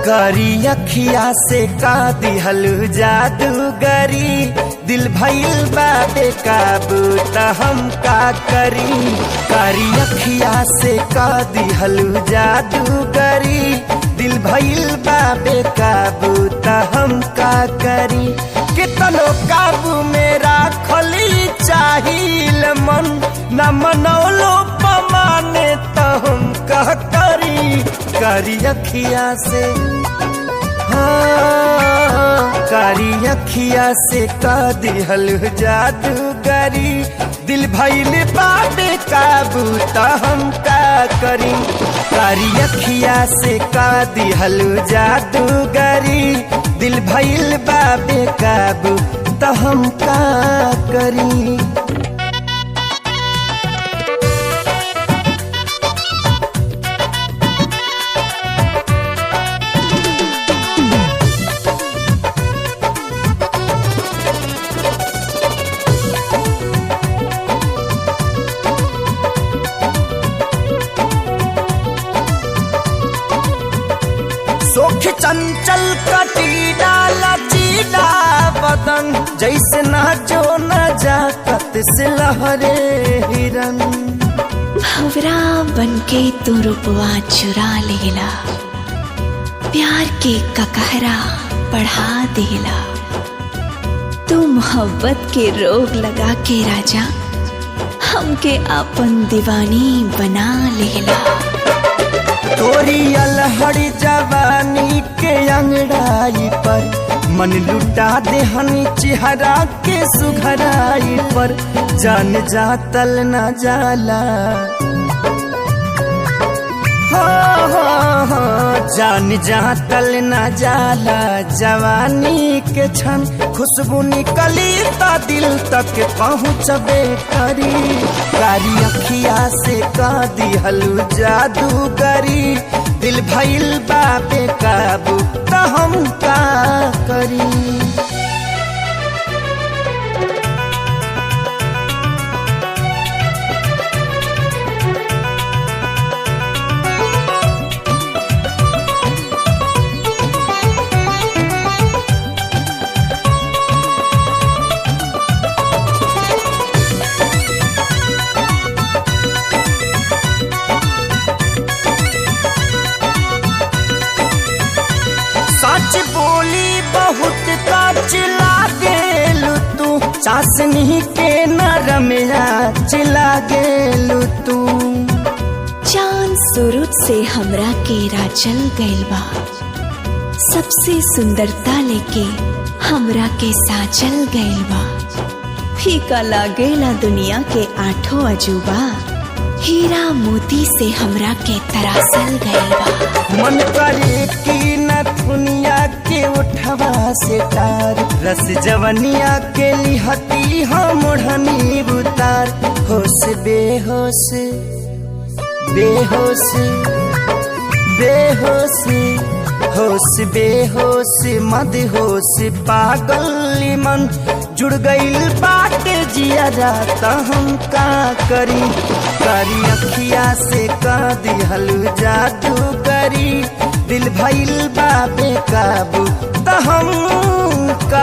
करी अखिया से का दिहल जादूगरी, दिल भइल बा बेकाबू त हम का करी। करी अखिया से का दिहल जादूगरी, दिल भइल बा बेकाबू त हम का करी। कितनो काबू में राखली चाहिल मन, न मनौलो पमाने त हम का करी। करी अखिया से कारी अखिया से का दिहल जादूगरी, दिल भइल बा बेकाबू त हम का करी। कारी अखिया से का दिहल जादूगरी, दिल भइल बा बेकाबू त हम का करी। चंचल कटीला लचीला बदन, जैसे ना जो न जाकत से लहरे हिरन। भंवरा बनके तू रूपवा चुरा लेला, प्यार के ककहरा बढ़ा देला। तू मोहब्बत के रोग लगा के राजा, हमके अपन दीवानी बना लेला। तोरी अलहड़ी जवानी के अंगड़ाई पर, मन लुटा देहनी चेहरा के सुघराई पर। जान जातल न जाला जान जातल न जाला, जवानी के क्षण खुशबू निकली त दिल तक पहुँचबे करी। कारी अखिया से का दिहल जादूगरी, दिल भइल बा बेकाबू त हम का करी। बोली बहुत काच लागेलू तू, चाशनी के नरमिया चिला गेलू तू। चांद सूरज से हमरा के राचल गइल बा, सबसे सुंदरता लेके हमरा के साचल गइल बा। फीका लागेला दुनिया के आठों अजूबा, हीरा मोती से हमरा के तरासल गइल बा। मन करे की न दुनिया के उठवा से तार, रस जवनिया के लिहती हम ओढ़नी उतार। होश बेहोश बेहोश बेहोश होश बेहोश मदहोश पागल मन, जुड़ गइल बाटे जियारा त हम का करी। कारी अखिया से का दिहल जादूगरी, दिल भइल बा बेकाबू त हम का